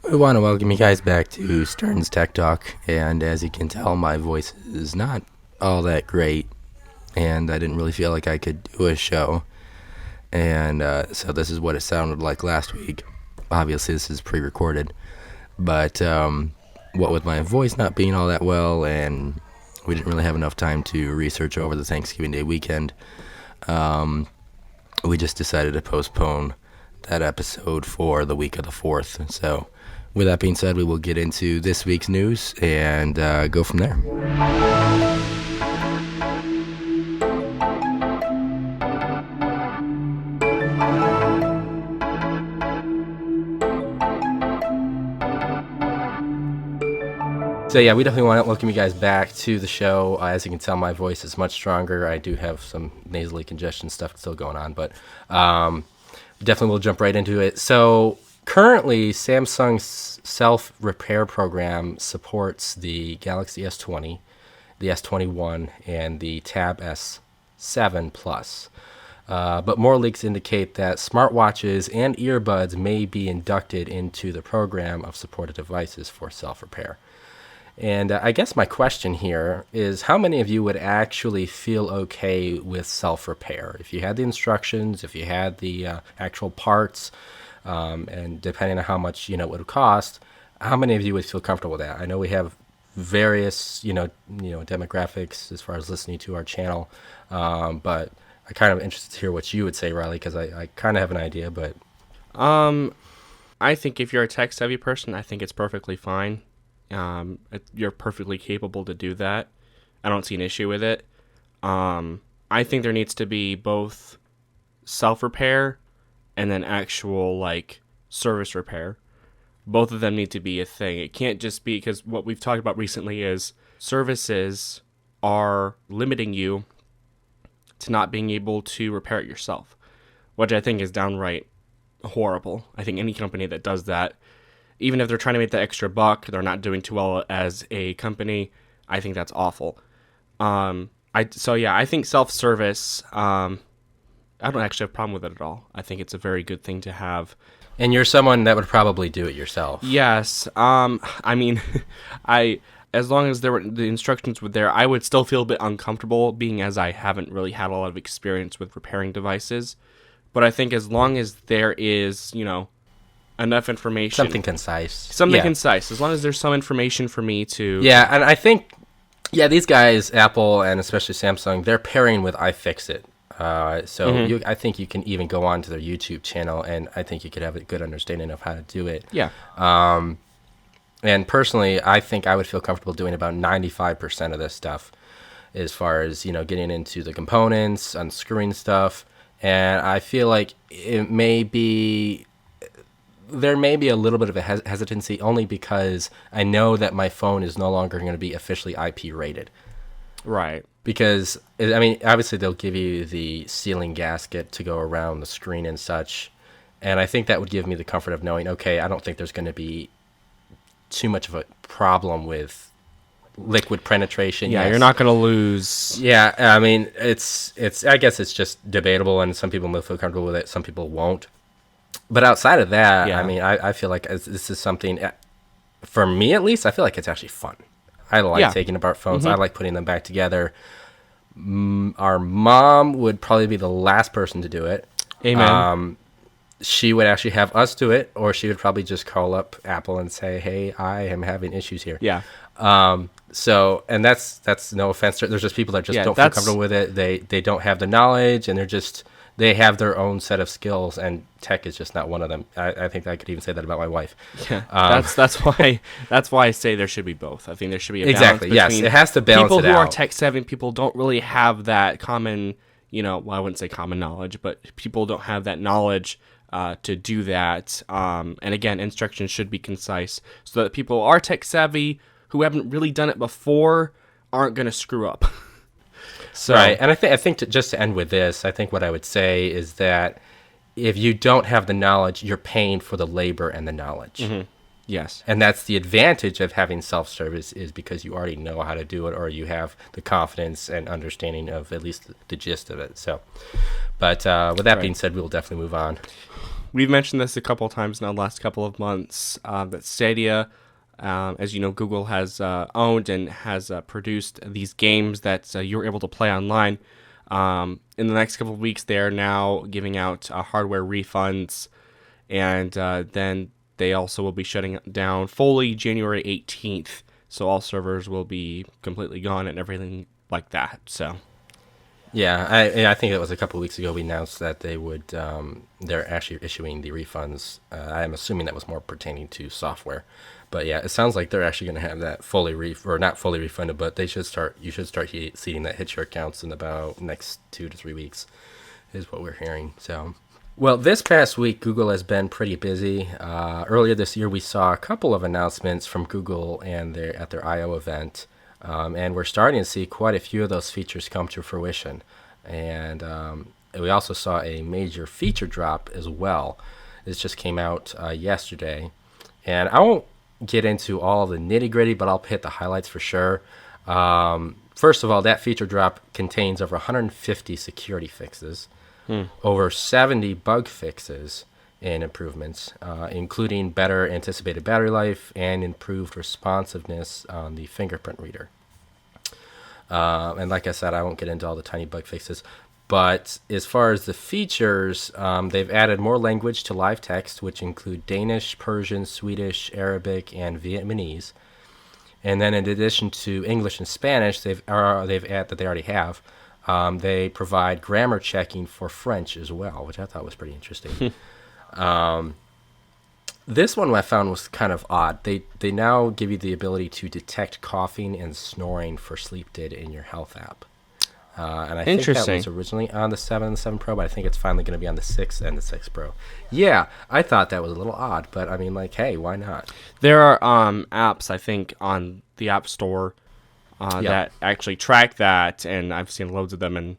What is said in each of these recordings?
I want to welcome you guys back to Stern's Tech Talk, and as you can tell, my voice is not all that great, and I didn't really feel like I could do a show, and so this is what it sounded like last week. Obviously, this is pre-recorded, but what with my voice not being all that well, and we didn't really have enough time to research over the Thanksgiving Day weekend, we just decided to postpone that episode for the week of the 4th, so... With that being said, we will get into this week's news and go from there. So yeah, we definitely want to welcome you guys back to the show. As you can tell, my voice is much stronger. I do have some nasally congestion stuff still going on, but definitely we'll jump right into it. So... Currently, Samsung's self-repair program supports the Galaxy S20, the S21, and the Tab S7 Plus. But more leaks indicate that smartwatches and earbuds may be inducted into the program of supported devices for self-repair. And I guess my question here is, how many of you would actually feel okay with self-repair? If you had the instructions, if you had the actual parts... and depending on how much it would cost, how many of you would feel comfortable with that? I know we have various demographics as far as listening to our channel, but I kind of interested to hear what you would say, Riley, because I kind of have an idea. But I think if you're a tech savvy person, I think it's perfectly fine. You're perfectly capable to do that. I don't see an issue with it. I think there needs to be both self-repair and then actual service repair. Both of them need to be a thing. It can't just be, because what we've talked about recently is services are limiting you to not being able to repair it yourself, which I think is downright horrible. I think any company that does that, even if they're trying to make the extra buck, they're not doing too well as a company. I think that's awful. I think self-service, I don't actually have a problem with it at all. I think it's a very good thing to have. And you're someone that would probably do it yourself. Yes. I mean, as long as the instructions were there, I would still feel a bit uncomfortable, being as I haven't really had a lot of experience with repairing devices. But I think as long as there is, enough information. Something concise. Concise. As long as there's some information for me to... Yeah, and I think, these guys, Apple and especially Samsung, they're pairing with iFixit. I think you can even go on to their YouTube channel, and I think you could have a good understanding of how to do it. Yeah. And personally, I think I would feel comfortable doing about 95% of this stuff, as far as getting into the components, unscrewing stuff, and I feel like there may be a little bit of a hesitancy, only because I know that my phone is no longer going to be officially IP rated. Right. Because, I mean, obviously they'll give you the sealing gasket to go around the screen and such, and I think that would give me the comfort of knowing, okay, I don't think there's going to be too much of a problem with liquid penetration. Yeah, you're not going to lose. Yeah, I mean, it's. I guess it's just debatable, and some people will feel comfortable with it, some people won't. But outside of that, I mean, I feel like this is something, for me at least, I feel like it's actually fun. I like taking apart phones. I like putting them back together. Our mom would probably be the last person to do it. Amen. She would actually have us do it, or she would probably just call up Apple and say, "Hey, I am having issues here." Yeah. So, and that's no offense. There's just people that just don't feel comfortable with it. They don't have the knowledge, and they have their own set of skills, and tech is just not one of them. I think I could even say that about my wife. Yeah, that's why I say there should be both. I think there should be a balance. Exactly. Yes, it has to balance it out. People who are tech savvy, people don't really have that common, well, I wouldn't say common knowledge, but people don't have that knowledge to do that. And again, instructions should be concise so that people who are tech savvy who haven't really done it before aren't going to screw up. So, right, and I think just to end with this, I think what I would say is that if you don't have the knowledge, you're paying for the labor and the knowledge. Mm-hmm. Yes. And that's the advantage of having self-service, is because you already know how to do it, or you have the confidence and understanding of at least the gist of it. So, but with that being said, we'll definitely move on. we've mentioned this a couple of times now the last couple of months, that Stadia, as you know, Google has owned and has produced these games that you're able to play online. In the next couple of weeks, they are now giving out hardware refunds, and then they also will be shutting down fully January 18th. So all servers will be completely gone and everything like that. So, Yeah, I think it was a couple of weeks ago we announced that they would they're actually issuing the refunds. I'm assuming that was more pertaining to software, but yeah, it sounds like they're actually going to have that fully or not fully refunded, but they should start. You should start seeing that hit your accounts in about next 2 to 3 weeks, is what we're hearing. So. Well, this past week, Google has been pretty busy. Earlier this year, we saw a couple of announcements from Google and at their I/O event, and we're starting to see quite a few of those features come to fruition. And we also saw a major feature drop as well. This just came out yesterday. And I won't get into all the nitty-gritty, but I'll hit the highlights for sure. First of all, that feature drop contains over 150 security fixes. Over 70 bug fixes and improvements, including better anticipated battery life and improved responsiveness on the fingerprint reader. And like I said, I won't get into all the tiny bug fixes. But as far as the features, they've added more language to live text, which include Danish, Persian, Swedish, Arabic, and Vietnamese. And then in addition to English and Spanish, they've added that they already have. They provide grammar checking for French as well, which I thought was pretty interesting. This one I found was kind of odd. They now give you the ability to detect coughing and snoring for sleep data in your health app. And I think that was originally on the 7 and the 7 Pro, but I think it's finally going to be on the 6 and the 6 Pro. Yeah, I thought that was a little odd, but I mean, like, hey, why not? There are apps, I think, on the App Store that actually track that, and I've seen loads of them, and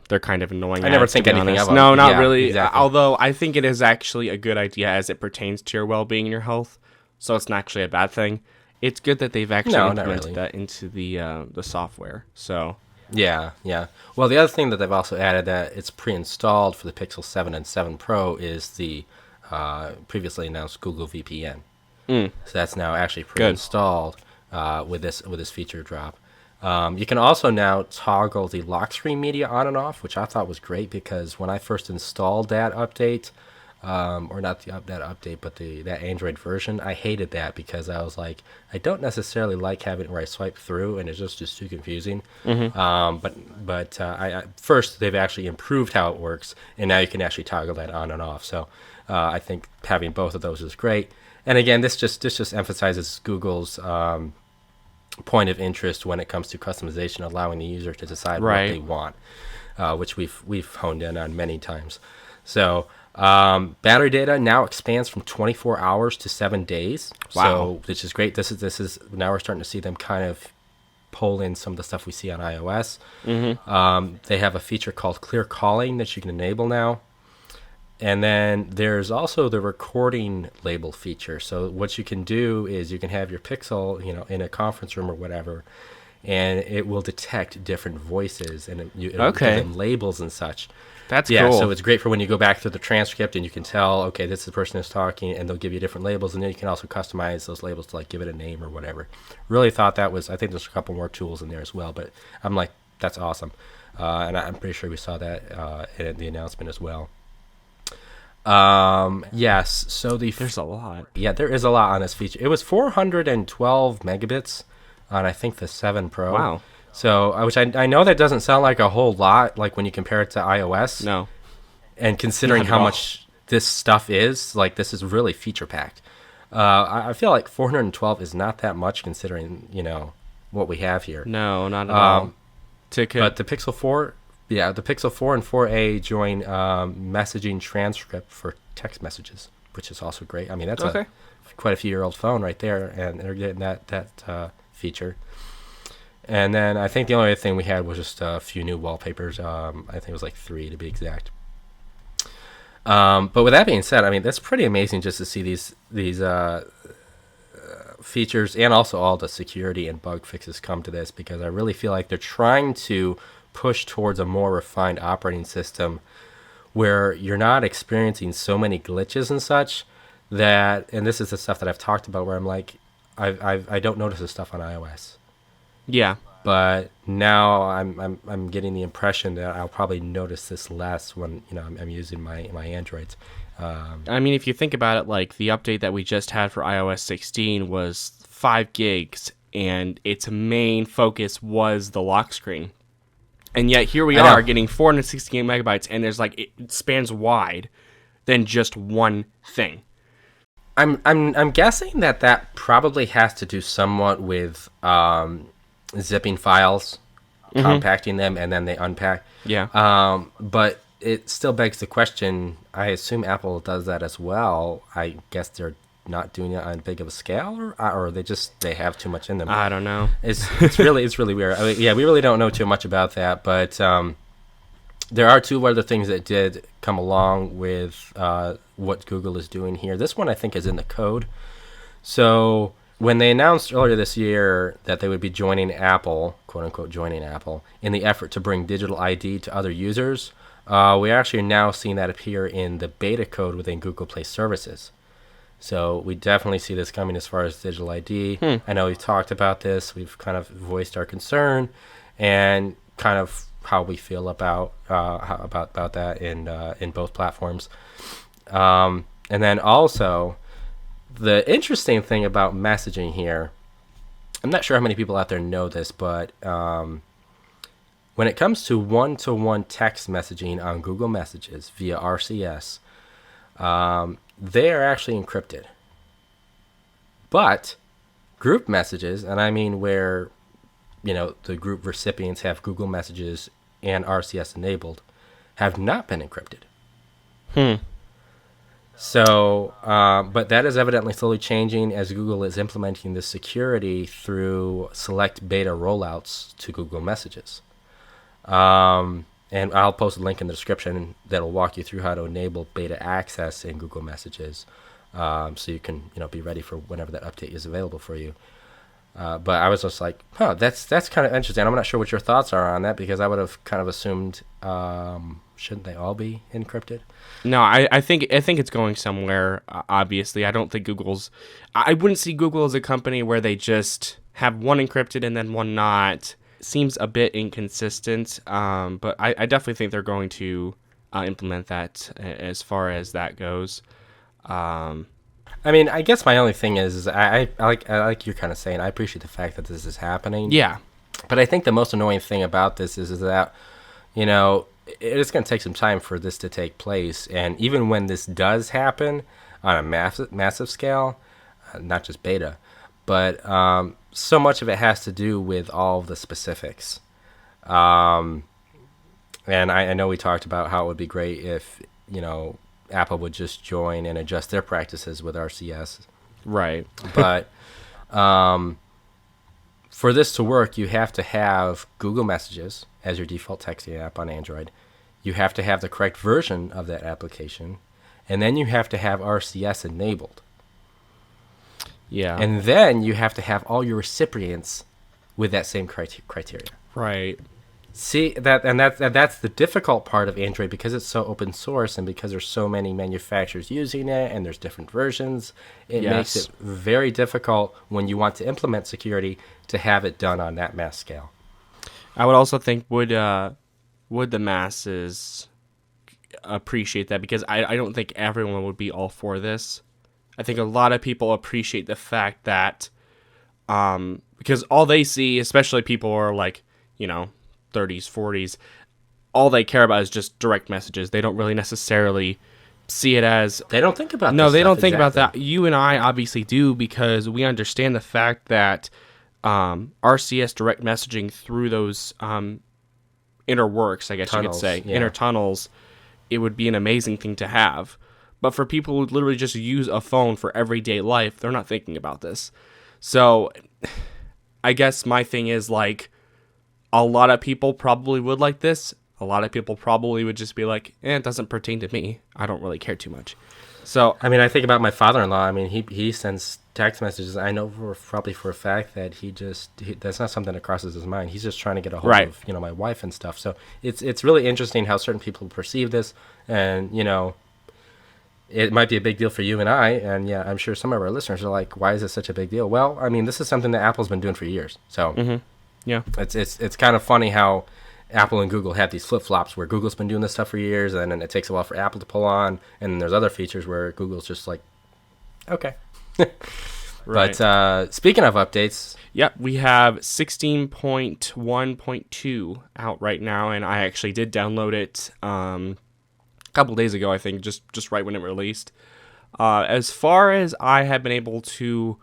they're kind of annoying. I never think anything of them. No, not really. Exactly. Although I think it is actually a good idea as it pertains to your well-being and your health, so it's not actually a bad thing. It's good that they've actually implemented that into the software. So yeah. Well, the other thing that they've also added that it's pre-installed for the Pixel 7 and 7 Pro is the previously announced Google VPN. So that's now actually pre-installed. With this feature drop. You can also now toggle the lock screen media on and off, which I thought was great because when I first installed that update, or not that update, but that Android version, I hated that because I was like, I don't necessarily like having it where I swipe through and it's just too confusing. But first they've actually improved how it works, and now you can actually toggle that on and off. So I think having both of those is great. And again, this just emphasizes Google's point of interest when it comes to customization, allowing the user to decide what they want, which we've honed in on many times. So battery data now expands from 24 hours to 7 days. Wow. So which is great. This is now we're starting to see them kind of pull in some of the stuff we see on iOS. They have a feature called clear calling that you can enable now. And then there's also the recording label feature. So what you can do is you can have your Pixel, in a conference room or whatever, and it will detect different voices and it'll give them labels and such. That's cool. So it's great for when you go back through the transcript and you can tell, okay, this is the person who's talking, and they'll give you different labels, and then you can also customize those labels to give it a name or whatever. Really thought that was, I think there's a couple more tools in there as well, but I'm like, that's awesome. And I'm pretty sure we saw that in the announcement as well. Yes, so there's a lot. Yeah, there is a lot on this feature. It was 412 megabits on, I think, the 7 Pro. Wow. So, which I know that doesn't sound like a whole lot, when you compare it to iOS. No. And considering how much this stuff is, this is really feature packed. I feel like 412 is not that much considering, what we have here. No, not at all. But the Pixel 4... Yeah, the Pixel 4 and 4a join messaging transcript for text messages, which is also great. I mean, that's quite a few-year-old phone right there, and they're getting that feature. And then I think the only other thing we had was just a few new wallpapers. I think it was 3 to be exact. But with that being said, I mean, that's pretty amazing just to see these features and also all the security and bug fixes come to this, because I really feel like they're trying to push towards a more refined operating system where you're not experiencing so many glitches and such that, and this is the stuff that I've talked about where I'm like, I don't notice this stuff on iOS. Yeah. But now I'm getting the impression that I'll probably notice this less when I'm using my Androids. I mean, if you think about it, like the update that we just had for iOS 16 was 5 gigs, and its main focus was the lock screen. And yet here we are getting 468 megabytes, and there's like it spans wide than just one thing. I'm guessing that probably has to do somewhat with zipping files, compacting them, and then they unpack. Yeah. But it still begs the question. I assume Apple does that as well. I guess they're not doing it on big of a scale, or they have too much in them. I don't know. It's really weird. I mean, yeah, we really don't know too much about that, but there are two other things that did come along with what Google is doing here. This one I think is in the code. So when they announced earlier this year that they would be joining Apple, quote unquote joining Apple, in the effort to bring digital ID to other users, we actually are now seeing that appear in the beta code within Google Play services. So we definitely see this coming as far as digital ID. I know we've talked about this. We've kind of voiced our concern and kind of how we feel about that in both platforms. And then also, the interesting thing about messaging here, I'm not sure how many people out there know this, but when it comes to one-to-one text messaging on Google Messages via RCS, they are actually encrypted. But group messages, and I mean where the group recipients have Google Messages and RCS enabled, have not been encrypted. So, but that is evidently slowly changing as Google is implementing this security through select beta rollouts to Google Messages. And I'll post a link in the description that'll walk you through how to enable beta access in Google Messages, so you can be ready for whenever that update is available for you. But I was just like, that's kind of interesting. I'm not sure what your thoughts are on that, because I would have kind of assumed, shouldn't they all be encrypted? No, I think it's going somewhere. Obviously, I don't think I wouldn't see Google as a company where they just have one encrypted and then one not. Seems a bit inconsistent, but I definitely think they're going to implement that as far as that goes. I mean, I guess my only thing is I like you're kind of saying, I appreciate the fact that this is happening. Yeah. But I think the most annoying thing about this is that, it's going to take some time for this to take place. And even when this does happen on a massive scale, not just beta, but so much of it has to do with all of the specifics. And I know we talked about how it would be great if, Apple would just join and adjust their practices with RCS. Right. But for this to work, you have to have Google Messages as your default texting app on Android. You have to have the correct version of that application. And then you have to have RCS enabled. Yeah. And then you have to have all your recipients with that same criteria. Right. See, that's the difficult part of Android, because it's so open source and because there's so many manufacturers using it and there's different versions. It makes it very difficult when you want to implement security to have it done on that mass scale. I would also think would the masses appreciate that, because I don't think everyone would be all for this. I think a lot of people appreciate the fact that because all they see, especially people who are like 30s, 40s, all they care about is just direct messages. They don't really necessarily see it as... They don't think about No, they don't think about that. You and I obviously do, because we understand the fact that RCS direct messaging through those inner works, I guess you could say, inner tunnels, it would be an amazing thing to have. But for people who literally just use a phone for everyday life, they're not thinking about this. So I guess my thing is, like, a lot of people probably would like this. A lot of people probably would just be like, it doesn't pertain to me. I don't really care too much. So I mean, I think about my father-in-law. I mean, he sends text messages. I know probably for a fact that that's not something that crosses his mind. He's just trying to get a hold right. of my wife and stuff. So it's really interesting how certain people perceive this, and it might be a big deal for you and I, and yeah, I'm sure some of our listeners are like, why is this such a big deal? Well, I mean, this is something that Apple's been doing for years. So Yeah. it's kind of funny how Apple and Google have these flip-flops where Google's been doing this stuff for years, and then it takes a while for Apple to pull on, and then there's other features where Google's just like, okay. Right. But speaking of updates, Yep, we have 16.1.2 out right now, and I actually did download it a couple days ago, I think, just right when it released. As far as I have been able to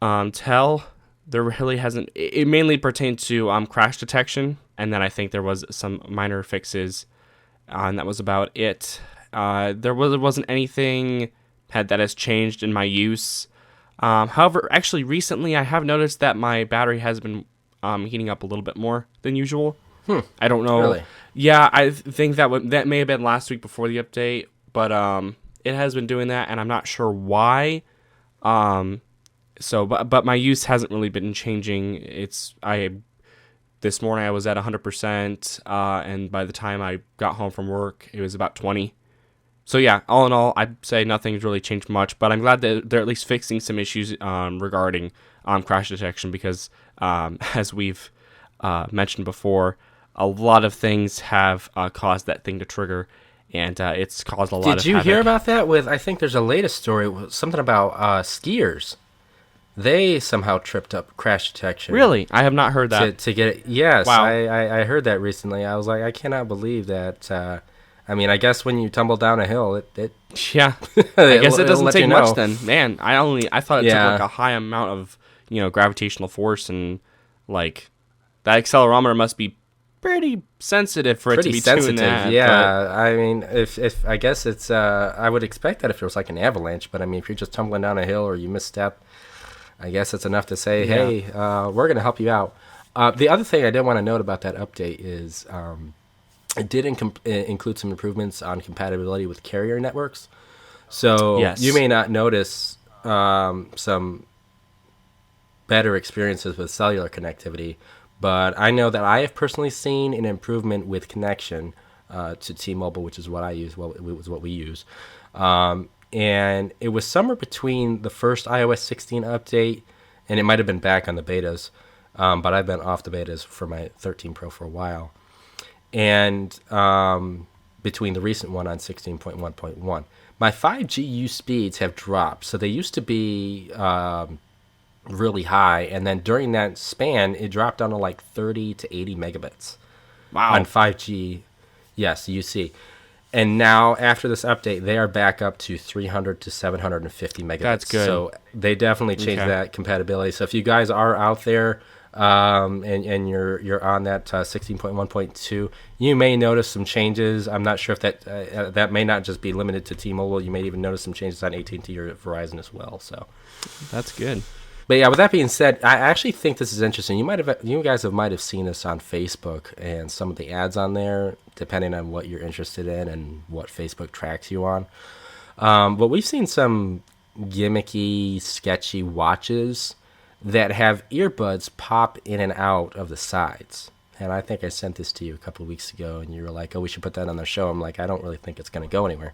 tell, there really hasn't. It mainly pertained to crash detection, and then I think there was some minor fixes, and that was about it. Wasn't anything that has changed in my use. However, actually, recently I have noticed that my battery has been heating up a little bit more than usual. I don't know. Really? Yeah, I think that may have been last week before the update, but it has been doing that, and I'm not sure why. But my use hasn't really been changing. This morning I was at 100%, and by the time I got home from work, it was about 20. So yeah, all in all, I'd say nothing's really changed much, but I'm glad that they're at least fixing some issues regarding crash detection because, as we've mentioned before, a lot of things have caused that thing to trigger, and it's caused a lot of did you havoc. hear about that? I think there's a latest story, something about skiers. They somehow tripped up crash detection. Really? I have not heard that. To get it. Yes, Wow. I heard that recently. I was like, I cannot believe that. I mean, I guess when you tumble down a hill, it Yeah, I guess it it'll doesn't let take you know. much then. Man, I thought it Yeah. took like a high amount of gravitational force, and like that accelerometer must be pretty sensitive for it to pretty be sensitive. doing that. Yeah, I mean, if I guess it's I would expect that if it was like an avalanche, but I mean, if you're just tumbling down a hill or you misstep, I guess it's enough to say, Yeah. hey, we're going to help you out. The other thing I did want to note about that update is it did include some improvements on compatibility with carrier networks. So Yes. you may not notice some better experiences with cellular connectivity, but I know that I have personally seen an improvement with connection to T-Mobile, which is what I use. Well, it was what we use. And it was somewhere between the first iOS 16 update, and it might have been back on the betas, but I've been off the betas for my 13 Pro for a while. And between the recent one on 16.1.1. My 5G use speeds have dropped. So they used to be really high, and then during that span, it dropped down to like 30 to 80 megabits Wow. on 5G. Yes, UC. And now, after this update, they are back up to 300 to 750 megabits. That's good. So they definitely changed Okay. that compatibility. So if you guys are out there and you're on that 16.1.2, you may notice some changes. I'm not sure if that may not just be limited to T-Mobile. You may even notice some changes on AT&T or Verizon as well. So That's good. But yeah, with that being said, I actually think this is interesting. You guys might have seen this on Facebook and some of the ads on there, depending on what you're interested in and what Facebook tracks you on. But we've seen some gimmicky, sketchy watches that have earbuds pop in and out of the sides. And I think I sent this to you a couple of weeks ago, and you were like, "Oh, we should put that on the show." I'm like, I don't really think it's going to go anywhere.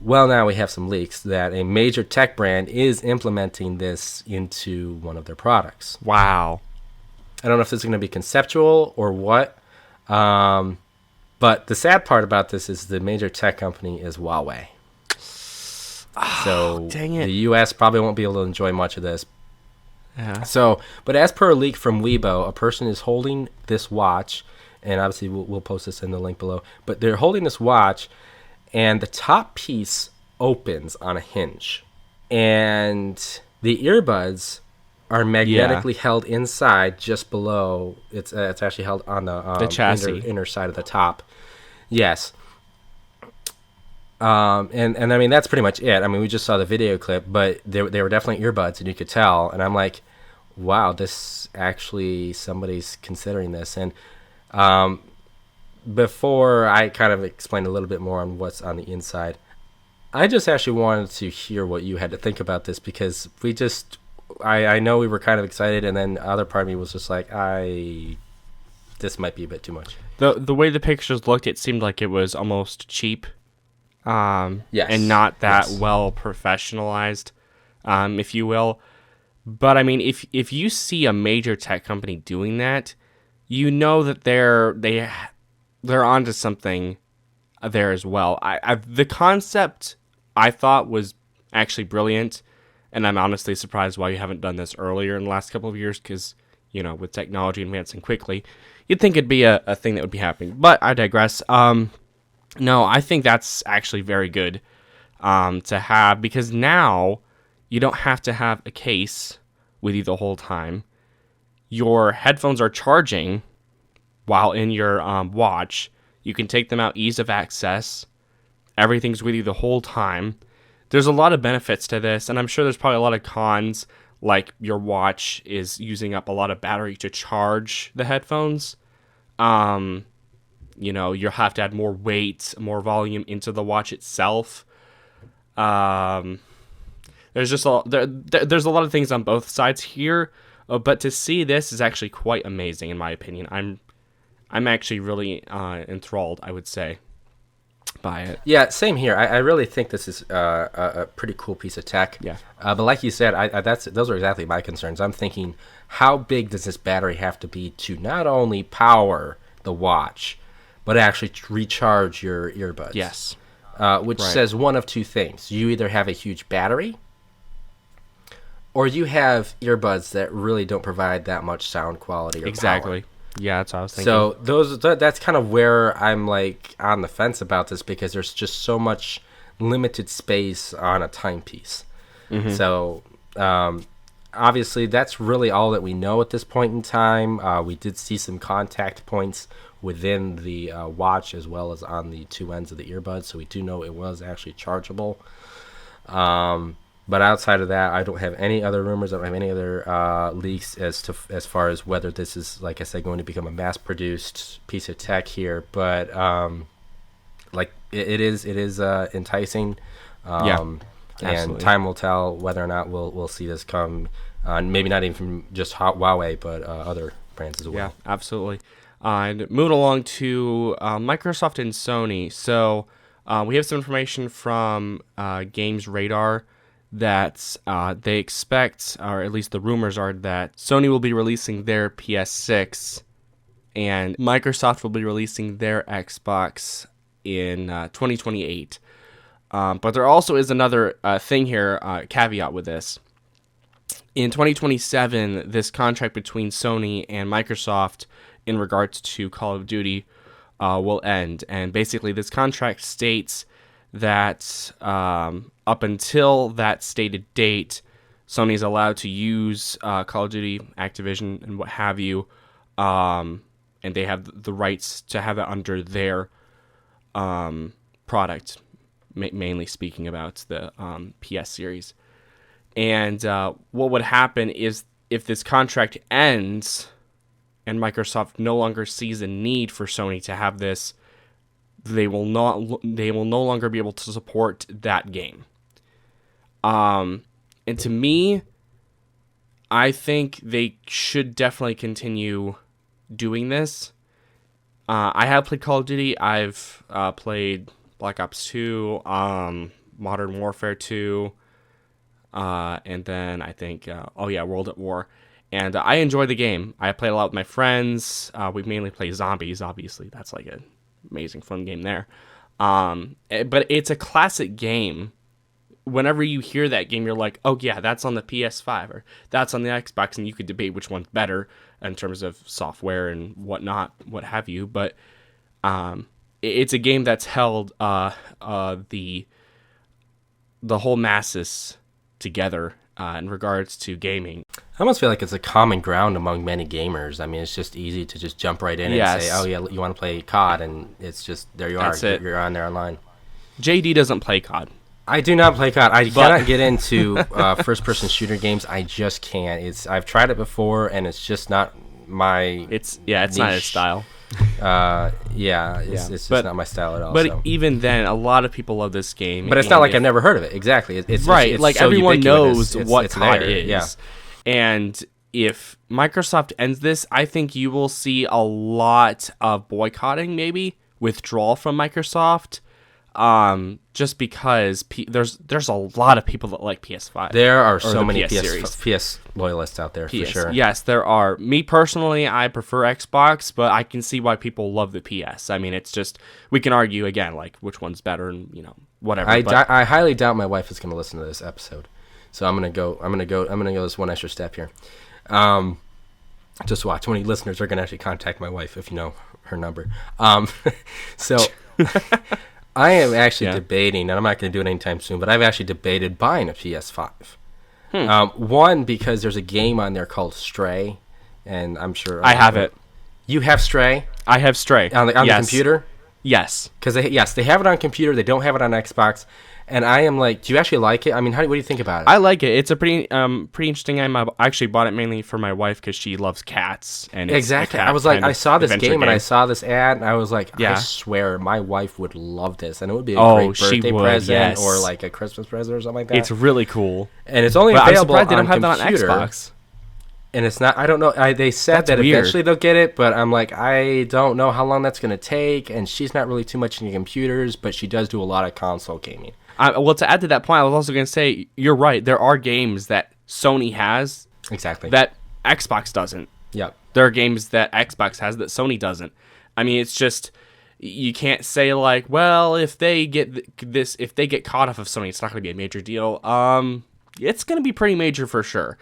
Well, now we have some leaks that a major tech brand is implementing this into one of their products. Wow. I don't know if this is going to be conceptual or what, but the sad part about this is the major tech company is Huawei. So dang it. the U.S. probably won't be able to enjoy much of this. Yeah. So, but as per a leak from Weibo, a person is holding this watch, and obviously we'll post this in the link below, but they're holding this watch, and the top piece opens on a hinge, and the earbuds are magnetically held inside just below. It's actually held on the chassis. inner side of the top. Yes. And I mean, that's pretty much it. I mean, we just saw the video clip, but they were definitely earbuds, and you could tell. And I'm like, wow, this actually, somebody's considering this. And before I kind of explain a little bit more on what's on the inside, I just actually wanted to hear what you had to think about this, because I know we were kind of excited, and then the other part of me was just like, this might be a bit too much. The way the pictures looked, it seemed like it was almost cheap, Yes. and not that well professionalized, if you will. But I mean, if you see a major tech company doing that, you know that they're onto something there as well. The concept I thought was actually brilliant, and I'm honestly surprised why you haven't done this earlier in the last couple of years, because, you know, with technology advancing quickly, you'd think it'd be a thing that would be happening. But I digress. No, I think that's actually very good to have, because now you don't have to have a case with you the whole time. Your headphones are charging while in your watch. You can take them out, ease of access. Everything's with you the whole time. There's a lot of benefits to this, and I'm sure there's probably a lot of cons, like your watch is using up a lot of battery to charge the headphones. You know, you'll have to add more weight, more volume into the watch itself. There's just there's a lot of things on both sides here, but to see this is actually quite amazing in my opinion. I'm actually really enthralled, I would say, by it. Yeah, same here. I really think this is a pretty cool piece of tech. Yeah. But like you said, those are exactly my concerns. I'm thinking, how big does this battery have to be to not only power the watch, but actually recharge your earbuds? Yes. Which says one of two things. You either have a huge battery, or you have earbuds that really don't provide that much sound quality or exactly. power. Yeah, that's what I was thinking. So that's kind of where I'm like on the fence about this, because there's just so much limited space on a timepiece. Mm-hmm. So obviously that's really all that we know at this point in time. We did see some contact points within the watch as well as on the two ends of the earbuds, so we do know it was actually chargeable. But outside of that, I don't have any other rumors. I don't have any other leaks as far as whether this is, like I said, going to become a mass-produced piece of tech here. But like it is enticing. Absolutely. And time will tell whether or not we'll see this come. Maybe not even from just Huawei, but other brands as well. Yeah, absolutely. And moving along to Microsoft and Sony. So we have some information from Games Radar that they expect, or at least the rumors are, that Sony will be releasing their PS6 and Microsoft will be releasing their Xbox in 2028. But there also is another thing here, caveat with this. In 2027, this contract between Sony and Microsoft in regards to Call of Duty will end. And basically this contract states that up until that stated date, Sony is allowed to use Call of Duty, Activision, and what have you, and they have the rights to have it under their product, mainly speaking about the PS series. And what would happen is if this contract ends and Microsoft no longer sees a need for Sony to have this, they will no longer be able to support that game. And to me, I think they should definitely continue doing this. I have played Call of Duty. I've played Black Ops 2, Modern Warfare 2, and then I think, World at War. And I enjoy the game. I play a lot with my friends. We mainly play zombies, obviously. That's like an amazing fun game there. But it's a classic game. Whenever you hear that game, you're like, oh yeah, that's on the PS5 or that's on the Xbox, and you could debate which one's better in terms of software and whatnot, what have you. But it's a game that's held the whole masses together in regards to gaming. I almost feel like it's a common ground among many gamers. I mean, it's just easy to just jump right in and say, oh yeah, you want to play COD, and it's just, there you are. You're on there online. JD doesn't play COD. I do not play COD. I cannot get into first-person shooter games. I just can't. I've tried it before, and it's just not my. It's not his style. It's just not my style at all. But so. even then, a lot of people love this game. But it's not like I've never heard of it. Exactly. It's right. It's like so everyone ubiquitous. knows what it's COD there. is. Yeah. And if Microsoft ends this, I think you will see a lot of boycotting, maybe withdrawal from Microsoft. Just because there's a lot of people that like PS5. There are so many PS PS loyalists out there for sure. Yes, there are. Me personally, I prefer Xbox, but I can see why people love the PS. I mean, it's just we can argue again, like which one's better, and whatever. I highly doubt my wife is going to listen to this episode, so I'm gonna go this one extra step here. Just watch. How many listeners are going to actually contact my wife if you know her number? So. I am actually debating, and I'm not going to do it anytime soon, but I've actually debated buying a PS5. One, because there's a game on there called Stray, and I'm sure... I have it. You have Stray? I have Stray. On the computer? Yes. Because they have it on computer, they don't have it on Xbox, and I am like, do you actually like it? I mean, what do you think about it? I like it. It's a pretty interesting game. I actually bought it mainly for my wife because she loves cats. And exactly. I was like, I saw this game and I saw this ad, and I was like, I swear my wife would love this, and it would be a great birthday present or like a Christmas present or something like that. It's really cool. And it's only available on computer. They don't have that on Xbox. And it's not, I don't know, they said that eventually they'll get it, but I'm like, I don't know how long that's going to take, and she's not really too much into computers, but she does do a lot of console gaming. Well, to add to that point, I was also going to say, you're right, there are games that Sony has that Xbox doesn't. Yep. There are games that Xbox has that Sony doesn't. I mean, it's just, you can't say like, well, if they get if they get caught off of Sony, it's not going to be a major deal. It's going to be pretty major for sure.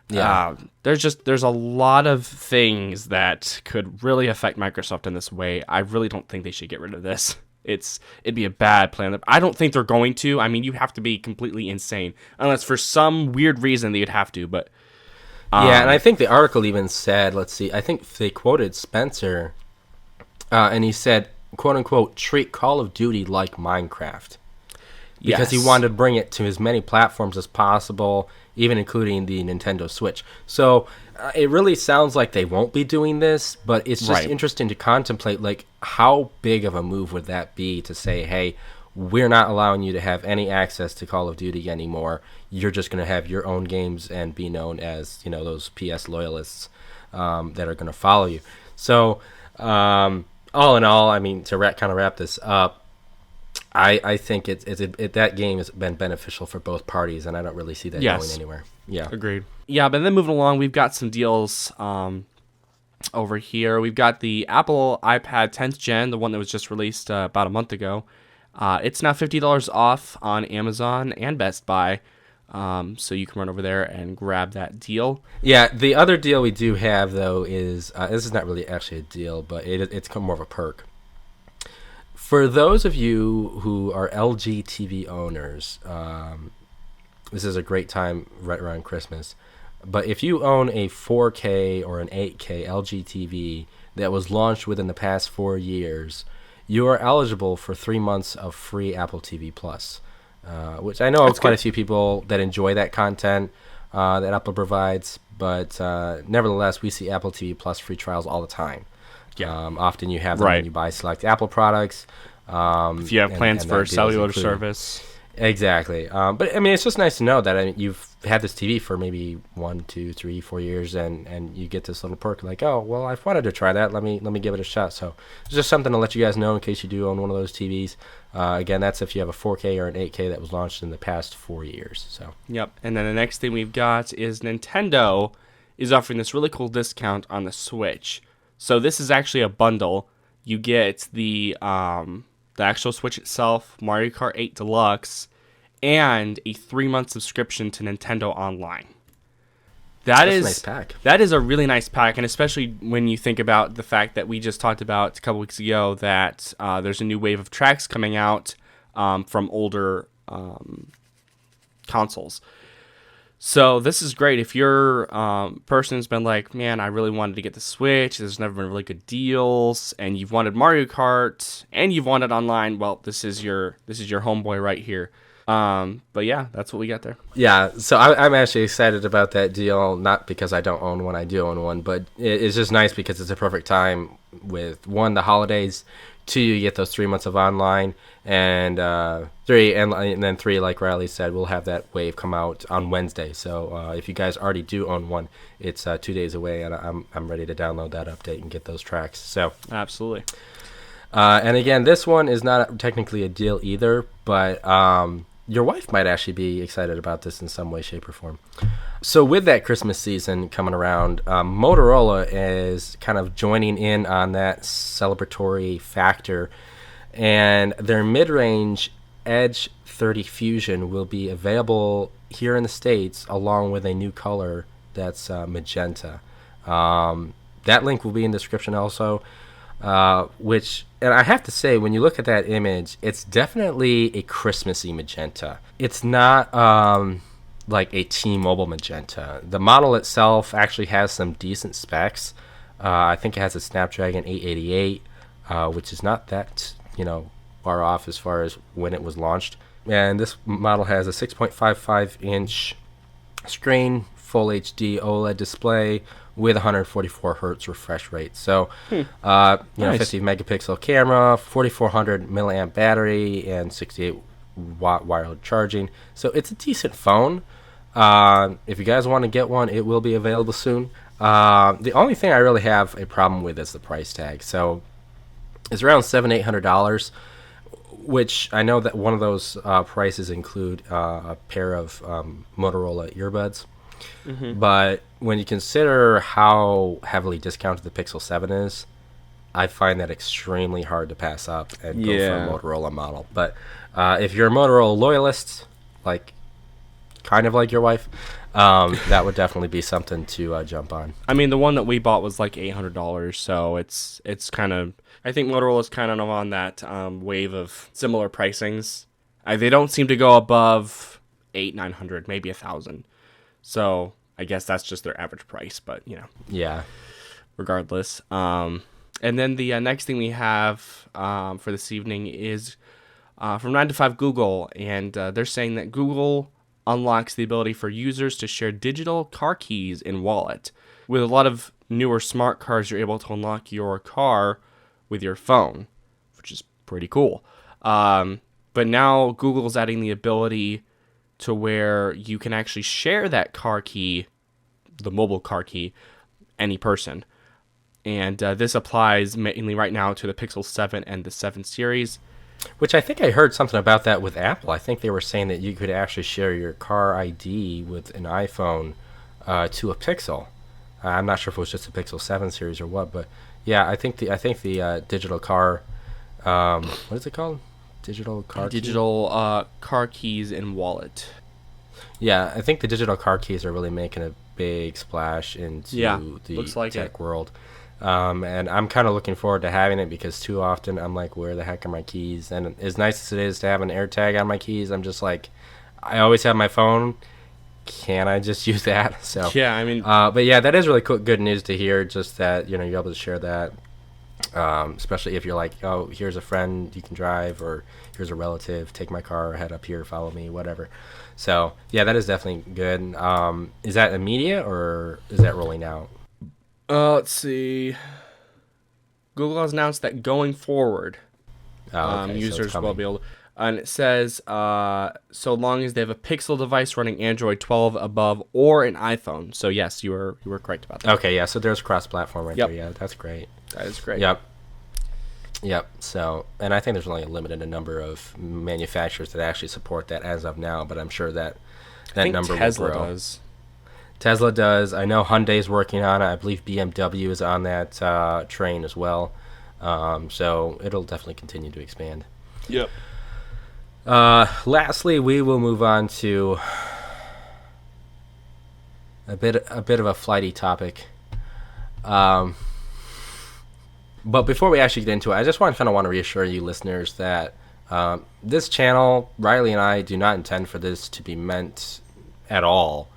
Yeah, there's a lot of things that could really affect Microsoft in this way. I really don't think they should get rid of this. It'd be a bad plan. I don't think they're going to. I mean, you have to be completely insane unless for some weird reason they'd have to. But and I think the article even said, let's see, I think they quoted Spencer, and he said, "quote unquote," treat Call of Duty like Minecraft, because he wanted to bring it to as many platforms as possible, even including the Nintendo Switch. So it really sounds like they won't be doing this, but it's just interesting to contemplate, like, how big of a move would that be to say, hey, we're not allowing you to have any access to Call of Duty anymore. You're just going to have your own games and be known as, those PS loyalists that are going to follow you. So all in all, I mean, to kind of wrap this up, I think that game has been beneficial for both parties, and I don't really see that going anywhere. Yeah, agreed. Yeah, but then moving along, we've got some deals over here. We've got the Apple iPad 10th Gen, the one that was just released about a month ago. It's now $50 off on Amazon and Best Buy, so you can run over there and grab that deal. Yeah, the other deal we do have, though, is this is not really actually a deal, but it's more of a perk. For those of you who are LG TV owners, this is a great time right around Christmas. But if you own a 4K or an 8K LG TV that was launched within the past 4 years, you are eligible for 3 months of free Apple TV Plus, which I know quite a few people that enjoy that content that Apple provides. But nevertheless, we see Apple TV Plus free trials all the time. Yeah. Often you have them when you buy select Apple products. If you have plans for cellular service. Exactly. But I mean, it's just nice to know that you've had this TV for maybe 1, 2, 3, 4 years, and you get this little perk like, oh, well, I've wanted to try that. Let me give it a shot. So it's just something to let you guys know in case you do own one of those TVs. Again, that's if you have a 4K or an 8K that was launched in the past 4 years. So. Yep. And then the next thing we've got is Nintendo is offering this really cool discount on the Switch. So this is actually a bundle. You get the actual Switch itself, Mario Kart 8 Deluxe, and a 3-month subscription to Nintendo Online. That's a nice pack. That is a really nice pack, and especially when you think about the fact that we just talked about a couple weeks ago that there's a new wave of tracks coming out from older consoles. So this is great. If your person's been like, man, I really wanted to get the Switch, there's never been really good deals, and you've wanted Mario Kart, and you've wanted online, well, this is your homeboy right here. But yeah, that's what we got there. Yeah, so I'm actually excited about that deal, not because I don't own one, I do own one, but it's just nice because it's a perfect time with, one, the holidays, two, you get those 3 months of online, and three, and then three, like Riley said, we'll have that wave come out on Wednesday. So if you guys already do own one, it's 2 days away, and I'm ready to download that update and get those tracks. So Absolutely. and again, this one is not technically a deal either, but your wife might actually be excited about this in some way, shape, or form. So with that Christmas season coming around, Motorola is kind of joining in on that celebratory factor, and their mid-range Edge 30 Fusion will be available here in the States along with a new color that's magenta. That link will be in the description also. And I have to say, when you look at that image, it's definitely a Christmassy magenta. It's not like a T-Mobile magenta. The model itself actually has some decent specs. I think it has a Snapdragon 888, which is not that far off as far as when it was launched. And this model has a 6.55-inch screen, full HD OLED display with 144 hertz refresh rate. So, nice. 50 megapixel camera, 4400 milliamp battery, and 68 watt wireless charging. So it's a decent phone. If you guys want to get one, it will be available soon. The only thing I really have a problem with is the price tag. So it's around $700-800, which I know that one of those prices include a pair of Motorola earbuds. Mm-hmm. But when you consider how heavily discounted the Pixel 7 is, I find that extremely hard to pass up and go for a Motorola model. But if you're a Motorola loyalist, kind of like your wife, that would definitely be something to jump on. I mean, the one that we bought was like $800, so it's kind of, I think Motorola's kind of on that wave of similar pricings. They don't seem to go above $800-900, maybe $1,000. So I guess that's just their average price, but yeah. Regardless, and then the next thing we have for this evening is from 9 to 5 Google, and they're saying that Google unlocks the ability for users to share digital car keys in wallet. With a lot of newer smart cars, you're able to unlock your car with your phone, which is pretty cool. But now Google's adding the ability to where you can actually share that car key, the mobile car key, any person. And this applies mainly right now to the Pixel 7 and the 7 series. Which I think I heard something about that with Apple. I think they were saying that you could actually share your car ID with an iPhone to a Pixel. I'm not sure if it was just a Pixel 7 series or what, but yeah, I think the digital car, what is it called? Digital car car keys in wallet. Yeah, I think the digital car keys are really making a big splash into the tech world. And I'm kind of looking forward to having it because too often I'm like, where the heck are my keys? And as nice as it is to have an AirTag on my keys, I'm just like, I always have my phone. Can I just use that? So yeah, I mean, but yeah, that is really cool, good news to hear. Just that you're able to share that. Especially if you're like, oh, here's a friend you can drive, or here's a relative, take my car, head up here, follow me, whatever. So yeah, that is definitely good. Is that immediate or is that rolling out? Let's see. Google has announced that going forward, users will be able to, and it says so long as they have a Pixel device running Android 12 above or an iPhone. So yes, you were correct about that. Okay, yeah, so there's cross-platform right there. Yeah, that's great. That is great. Yep. So, and I think there's only a limited number of manufacturers that actually support that as of now, but I'm sure that number Tesla will grow. Does. Tesla does. I know Hyundai's working on it. I believe BMW is on that train as well. So it'll definitely continue to expand. Yep. Lastly, we will move on to a bit of a flighty topic. But before we actually get into it, I just want to reassure you listeners that this channel, Riley and I, do not intend for this to be meant at all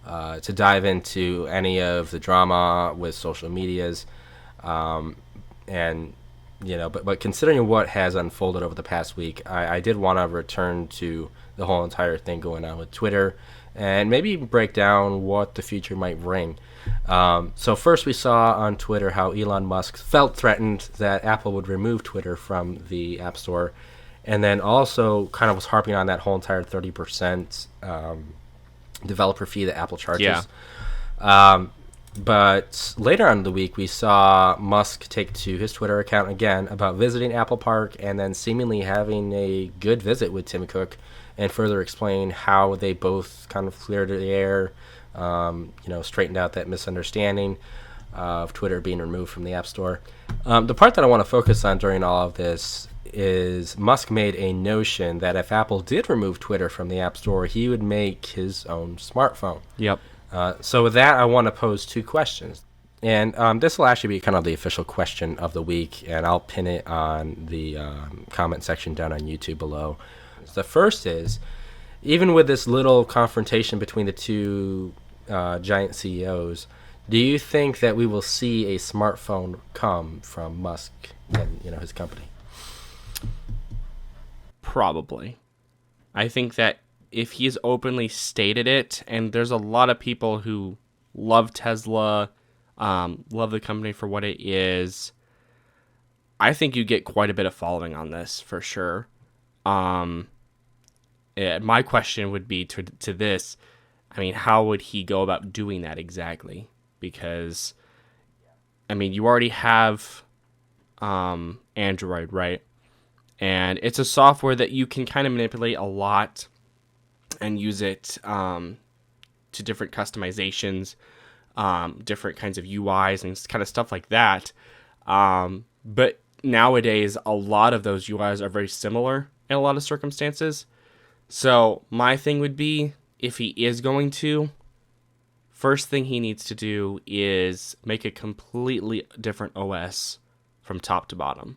to dive into any of the drama with social medias. But considering what has unfolded over the past week, I did want to return to the whole entire thing going on with Twitter, and maybe even break down what the future might bring. So first we saw on Twitter how Elon Musk felt threatened that Apple would remove Twitter from the App Store, and then also kind of was harping on that whole entire 30% developer fee that Apple charges. Yeah. But later on in the week, we saw Musk take to his Twitter account again about visiting Apple Park and then seemingly having a good visit with Tim Cook and further explain how they both kind of cleared the air, straightened out that misunderstanding of Twitter being removed from the App Store. The part that I want to focus on during all of this is Musk made a notion that if Apple did remove Twitter from the App Store, he would make his own smartphone. Yep. So with that, I want to pose two questions. And this will actually be kind of the official question of the week, and I'll pin it on the comment section down on YouTube below. The first is, even with this little confrontation between the two giant CEOs, do you think that we will see a smartphone come from Musk and his company? Probably. I think that if he's openly stated it, and there's a lot of people who love Tesla, love the company for what it is, I think you get quite a bit of following on this for sure. My question would be to this, I mean, how would he go about doing that exactly? Because, I mean, you already have Android, right? And it's a software that you can kind of manipulate a lot and use it to different customizations, different kinds of UIs and kind of stuff like that. But nowadays, a lot of those UIs are very similar in a lot of circumstances. So my thing would be, if he is going to, first thing he needs to do is make a completely different OS from top to bottom.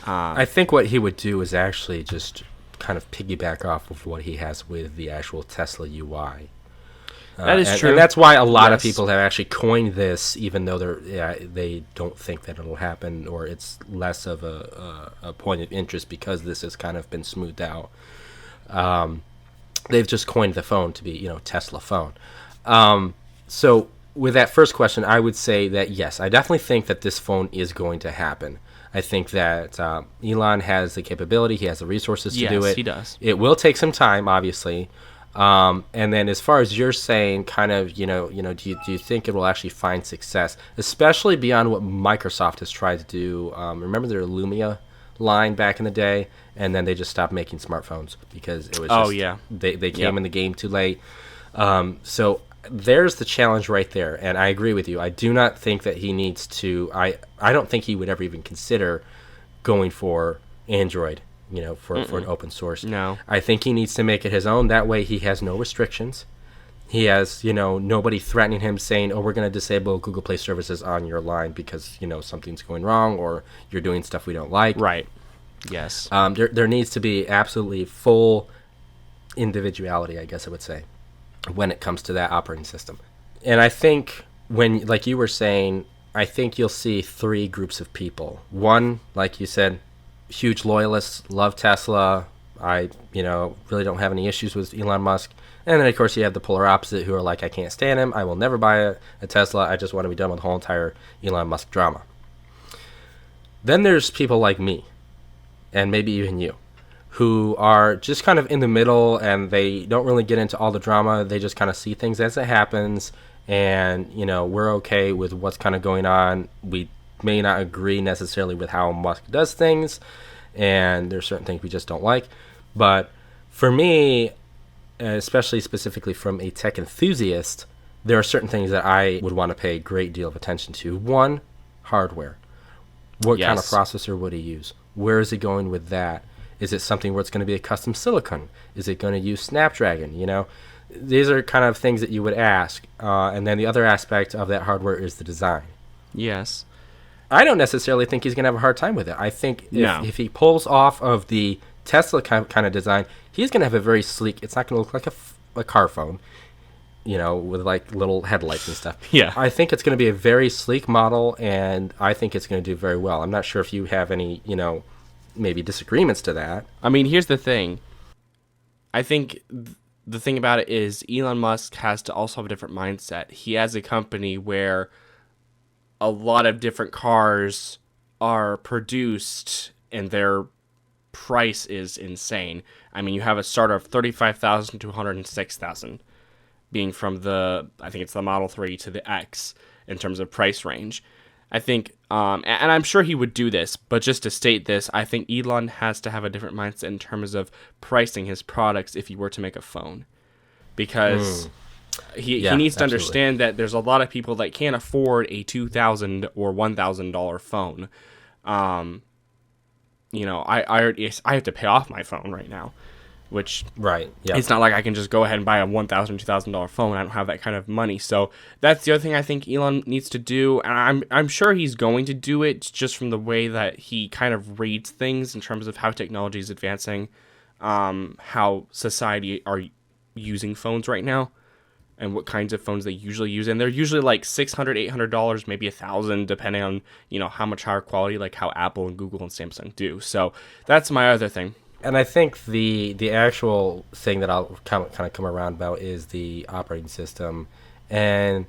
I think what he would do is actually just kind of piggyback off of what he has with the actual Tesla UI. That is true. And that's why a lot of people have actually coined this, even though they don't think that it'll happen, or it's less of a point of interest because this has kind of been smoothed out. They've just coined the phone to be, Tesla phone. So with that first question, I would say that, yes, I definitely think that this phone is going to happen. I think that Elon has the capability, he has the resources to do it. Yes, he does. It will take some time, obviously. And then as far as you're saying, kind of, do you think it will actually find success, especially beyond what Microsoft has tried to do? Remember their Lumia line back in the day, and then they just stopped making smartphones because it was they came in the game too late. So there's the challenge right there, and I agree with you. I do not think that he needs to. I don't think he would ever even consider going for Android, for an open source. No. I think he needs to make it his own. That way he has no restrictions. He has, nobody threatening him saying, oh, we're going to disable Google Play services on your line because, something's going wrong or you're doing stuff we don't like. Right. Yes. There needs to be absolutely full individuality, I guess I would say, when it comes to that operating system. And I think when, like you were saying, I think you'll see three groups of people. One, like you said, huge loyalists, love Tesla. I, really don't have any issues with Elon Musk. And then, of course, you have the polar opposite who are like, I can't stand him. I will never buy a Tesla. I just want to be done with the whole entire Elon Musk drama. Then there's people like me, and maybe even you, who are just kind of in the middle, and they don't really get into all the drama. They just kind of see things as it happens, and, we're okay with what's kind of going on. We may not agree necessarily with how Musk does things, and there's certain things we just don't like. But for me, especially specifically from a tech enthusiast, there are certain things that I would want to pay a great deal of attention to. One, hardware. What kind of processor would he use? Where is he going with that? Is it something where it's going to be a custom silicon? Is it going to use Snapdragon? These are kind of things that you would ask. And then the other aspect of that hardware is the design. Yes. I don't necessarily think he's going to have a hard time with it. I think if he pulls off of the Tesla kind of design, he's going to have a very sleek, it's not going to look like a car phone, with like little headlights and stuff. Yeah. I think it's going to be a very sleek model, and I think it's going to do very well. I'm not sure if you have any, maybe disagreements to that. I mean, here's the thing. I think the thing about it is Elon Musk has to also have a different mindset. He has a company where a lot of different cars are produced and their price is insane. I mean, you have a starter of $35,000 to $106,000 being from I think it's the Model 3 to the X in terms of price range. I think, and I'm sure he would do this, but just to state this, I think Elon has to have a different mindset in terms of pricing his products if he were to make a phone. Because he needs to understand that there's a lot of people that can't afford a $2,000 or $1,000 phone. I have to pay off my phone right now, which it's not like I can just go ahead and buy a $1,000, $2,000 phone. I don't have that kind of money. So that's the other thing I think Elon needs to do, and I'm sure he's going to do it just from the way that he kind of reads things in terms of how technology is advancing, how society are using phones right now, and what kinds of phones they usually use. And they're usually like $600, $800, maybe $1,000, depending on, how much higher quality, like how Apple and Google and Samsung do. So that's my other thing. And I think the actual thing that I'll kind of come around about is the operating system. And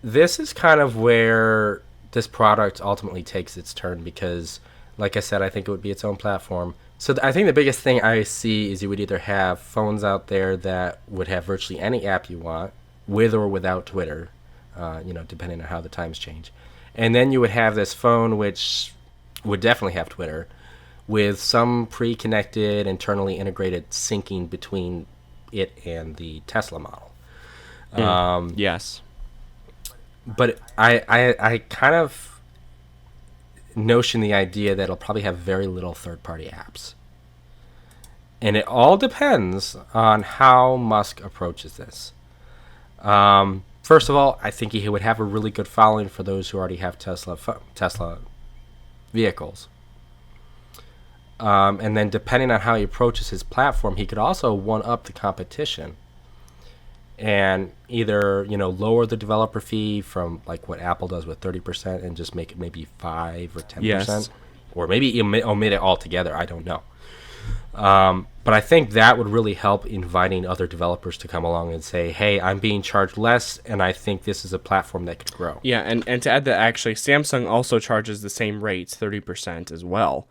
this is kind of where this product ultimately takes its turn because, like I said, I think it would be its own platform. So I think the biggest thing I see is you would either have phones out there that would have virtually any app you want, with or without Twitter, depending on how the times change. And then you would have this phone which would definitely have Twitter, with some pre-connected, internally integrated syncing between it and the Tesla model. Yes. But I kind of notion the idea that it'll probably have very little third-party apps. And it all depends on how Musk approaches this. First of all, I think he would have a really good following for those who already have Tesla vehicles. And then depending on how he approaches his platform, he could also one-up the competition and either, lower the developer fee from like what Apple does with 30% and just make it maybe 5 or 10%. Yes. Or maybe omit it altogether. I don't know. But I think that would really help inviting other developers to come along and say, hey, I'm being charged less, and I think this is a platform that could grow. Yeah, and to add that, actually, Samsung also charges the same rates, 30% as well.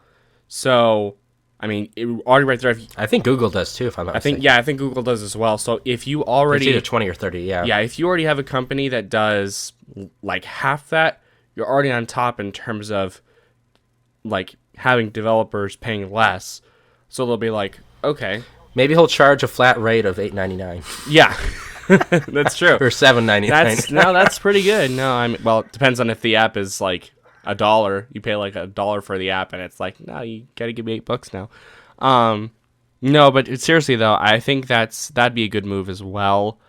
So, I mean, already right there. I think Google does too, if I'm not mistaken. I think Google does as well. So if you already... It's either 20 or 30, yeah. Yeah, if you already have a company that does like half that, you're already on top in terms of like having developers paying less. So they'll be like, okay. Maybe he'll charge a flat rate of $8.99. Yeah, that's true. Or $7.99. That's pretty good. No, well, it depends on if the app is like $1. You pay like $1 for the app, and it's like, no, you gotta give me $8 now. No, but seriously though, I think that'd be a good move as well.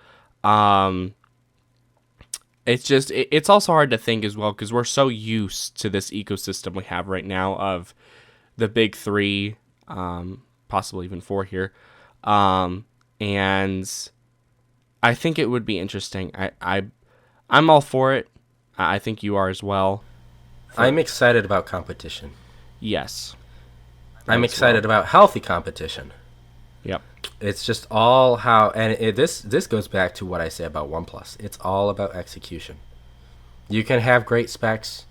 It's just it's also hard to think as well because we're so used to this ecosystem we have right now of the big three, possibly even 4 here, and I think it would be interesting. I'm all for it. I think you are as well. I'm excited about competition. Yes. I'm excited about healthy competition. Yep. It's just all how, and this goes back to what I say about OnePlus. It's all about execution. You can have great specs.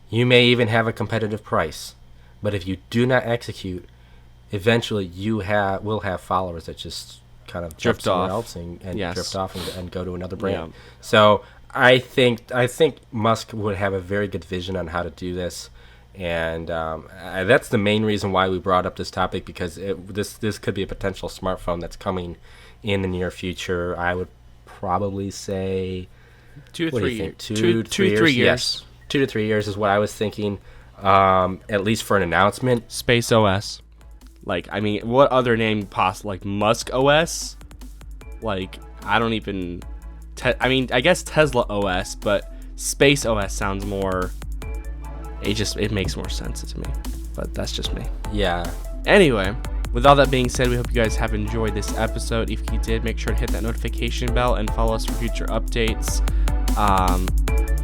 You may even have a competitive price. But if you do not execute, eventually you will have followers that just kind of drift somewhere off. Else and Yes. drift off and go to another brand. Yeah. So I think Musk would have a very good vision on how to do this, and that's the main reason why we brought up this topic, because this could be a potential smartphone that's coming in the near future. I would probably say 2 to 3 years. 2 to 3 years. Yes, 2 to 3 years is what I was thinking. At least for an announcement. Space OS. Like, I mean, what other name possible? Like Musk OS? Like, I don't even... I guess Tesla OS, but Space OS sounds more... It makes more sense to me. But that's just me. Yeah. Anyway, with all that being said, we hope you guys have enjoyed this episode. If you did, make sure to hit that notification bell and follow us for future updates.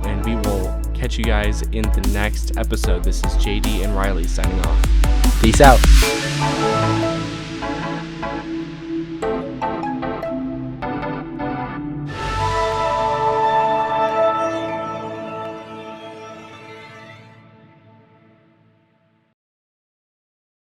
And we will catch you guys in the next episode. This is JD and Riley signing off. Peace out.